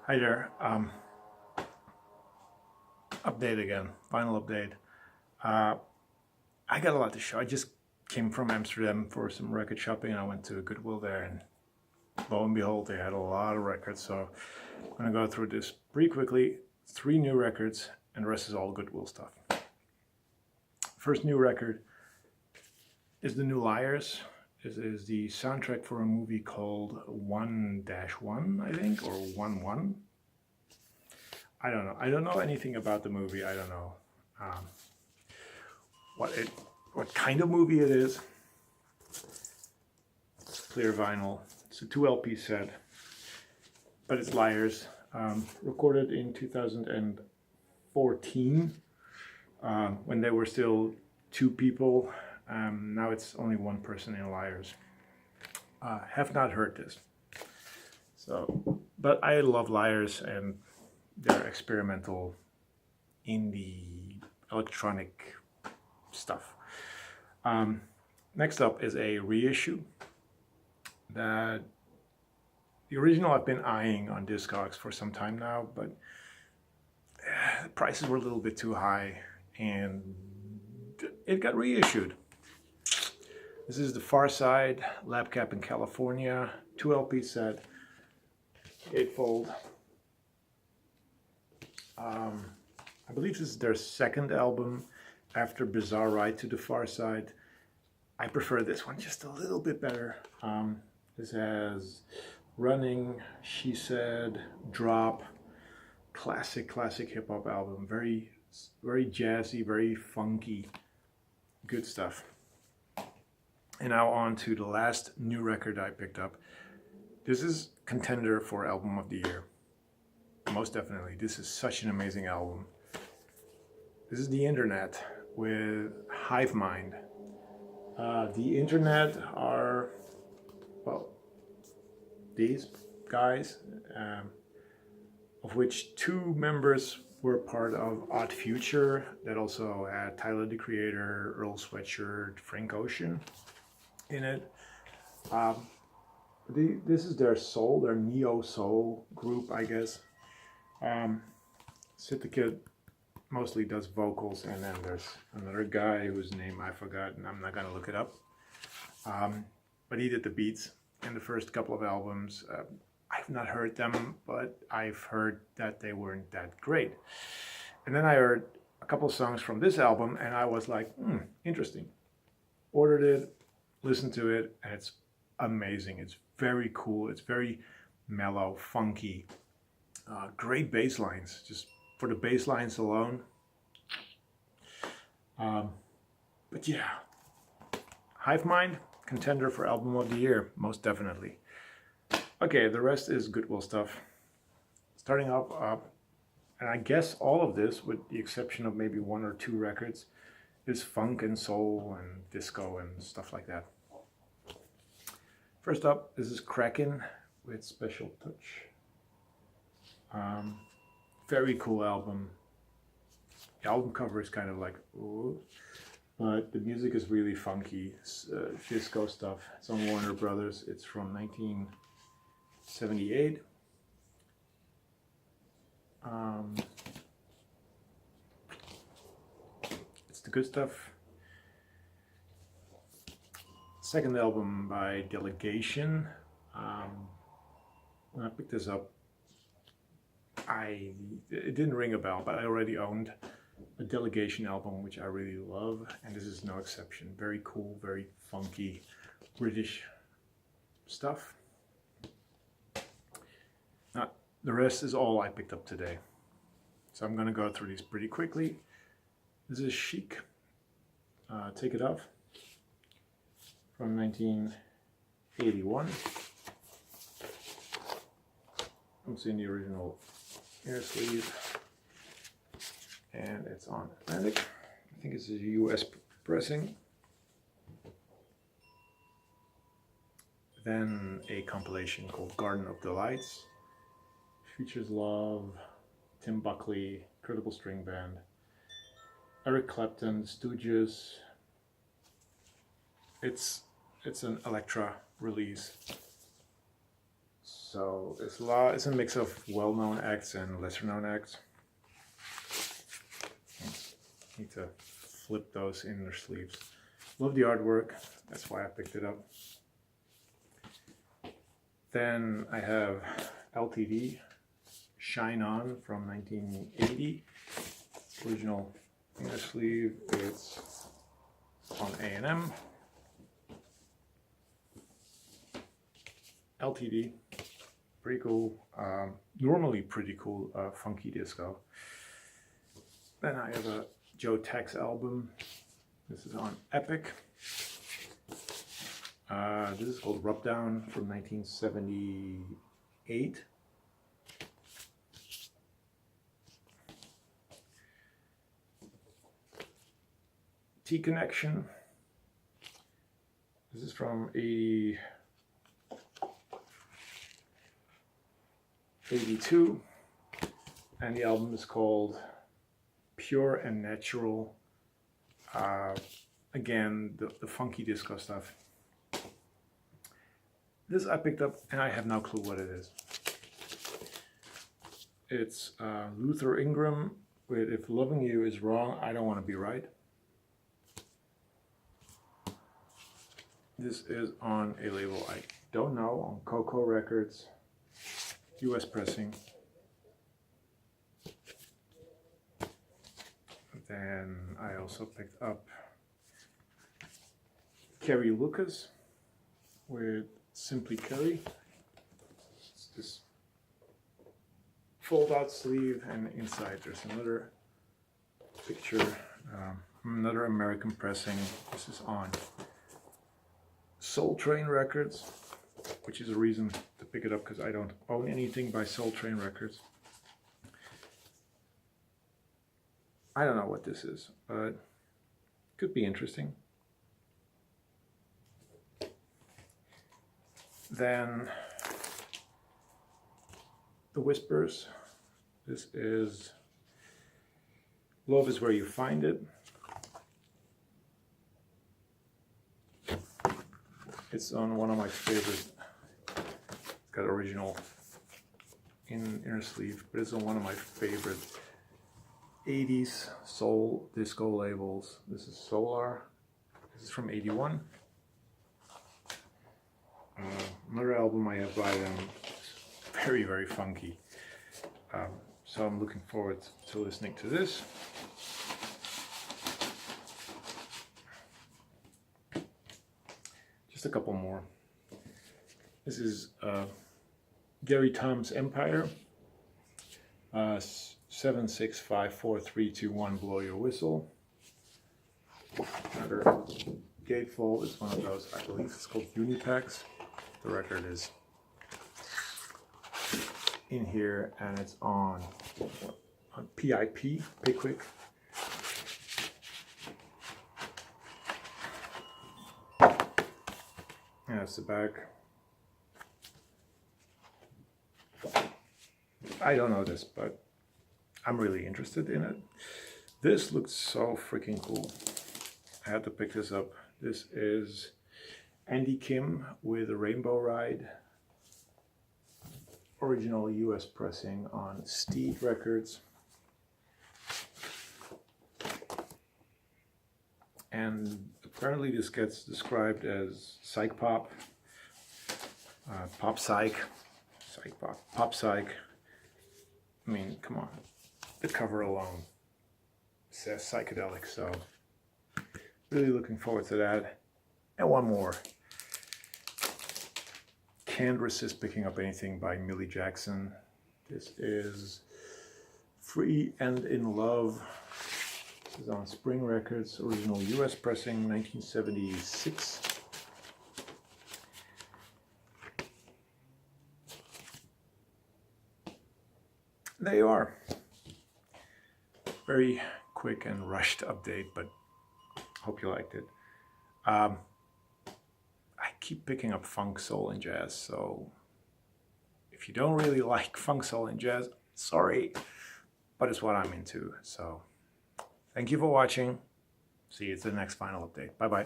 Hi there. Update again. Final update. Uh, I got a lot to show. I just came from Amsterdam for some record shopping, and I went to Goodwill there, and lo and behold, they had a lot of records. So I'm gonna go through this pretty quickly. 3 new records, and the rest is all Goodwill stuff. First new record is the new Liars. This is the soundtrack for a movie called 1-1, I think, or 1-1. I don't know. I don't know anything about the movie. I don't know um, what kind of movie it is. It's clear vinyl. It's a 2 LP set, but it's Liars. Recorded in 2014 when they were still 2 people. Now it's only 1 person in Liars. Have not heard this. So, but I love Liars and their experimental indie electronic stuff. Next up is a reissue that the original I've been eyeing on Discogs for some time now, but the prices were a little bit too high and it got reissued. This is the Far Side Lab Cap in California, 2 LP set, 8-fold. I believe this is their 2nd album after Bizarre Ride to the Far Side. I prefer this one just a little bit better. This has Running, She Said, Drop, classic hip hop album. Very jazzy, very funky, good stuff. And now on to the last new record I picked up. This is contender for Album of the Year. Most definitely. This is such an amazing album. This is The Internet with Hive Mind. The Internet are, well, these guys, of which 2 members were part of Odd Future, that also had Tyler the Creator, Earl Sweatshirt, Frank Ocean in it. This is their soul, their neo-soul group, I guess. Sid the Kid mostly does vocals, and then there's another guy whose name I forgot, and I'm not gonna look it up. But he did the beats in the first couple of albums. I've not heard them, but I've heard that they weren't that great. And then I heard a couple of songs from this album, and I was like, interesting. Ordered it, listened to it, and it's amazing. It's very cool. It's very mellow, funky. Great bass lines, just for the bass lines alone. But yeah, Hive Mind, contender for Album of the Year, most definitely. Okay, the rest is Goodwill stuff. Starting off, and I guess all of this, with the exception of maybe 1 or 2 records, is funk and soul and disco and stuff like that. First up, this is Kraken with Special Touch. Very cool album. The album cover is kind of like, ooh, but the music is really funky. It's, disco stuff. It's on Warner Brothers. It's from 1978. It's the good stuff. Second album by Delegation. When I picked this up, it didn't ring a bell, but I already owned a Delegation album, which I really love, and this is no exception. Very cool, very funky British stuff. Now, the rest is all I picked up today, so I'm going to go through these pretty quickly. This is Chic, Take It Off, from 1981. I'm seeing the original air sleeve, and it's on Atlantic. I think it's a US pressing. Then a compilation called Garden of Delights. Features Love, Tim Buckley, Credible String Band, Eric Clapton, Stooges. It's an Elektra release. So it's a mix of well-known acts and lesser-known acts. Need to flip those inner sleeves. Love the artwork, that's why I picked it up. Then I have LTD Shine On from 1980. Original inner sleeve, it's on A&M. LTD, pretty cool, normally pretty cool funky disco. Then I have a Joe Tex album. This is on Epic. This is called Rub Down from 1978. T-Connection. This is from 82, and the album is called Pure and Natural. Again, the funky disco stuff. This I picked up and I have no clue what it is. It's Luther Ingram with If Loving You Is Wrong, I Don't Want to Be Right. This is on a label I don't know, on Coco Records, US pressing. Then I also picked up Carrie Lucas with Simply Carrie. It's this fold out sleeve, and inside there's another picture, another American pressing. This is on Soul Train Records, which is a reason to pick it up because I don't own anything by Soul Train Records. I don't know what this is, but could be interesting. Then The Whispers. This is Love Is Where You Find It. It's on one of my favorite, it's got original inner sleeve, but it's on one of my favorite 80s soul disco labels. This is Solar. This is from 81. Another album I have by them. It's very, very funky. So I'm looking forward to listening to this. Just a couple more. This is Gary Tom's Empire. 7654321 Blow Your Whistle. Another gatefold. It's one of those, I believe it's called Unipacks. The record is in here and it's on PIP, Pickwick. And that's the back. I don't know this, but I'm really interested in it. This looks so freaking cool. I had to pick this up. This is Andy Kim with a Rainbow Ride. Original US pressing on Steed Records. And apparently this gets described as psych pop, pop psych, psych pop, pop psych. I mean, come on, the cover alone says psychedelic, so really looking forward to that. And one more. Can't resist picking up anything by Millie Jackson. This is Free and in Love. This is on Spring Records, original US pressing, 1976. There you are. Very quick and rushed update, but hope you liked it. I keep picking up funk, soul, and jazz, so if you don't really like funk, soul, and jazz, sorry, but it's what I'm into. So thank you for watching. See you at the next final update. Bye-bye.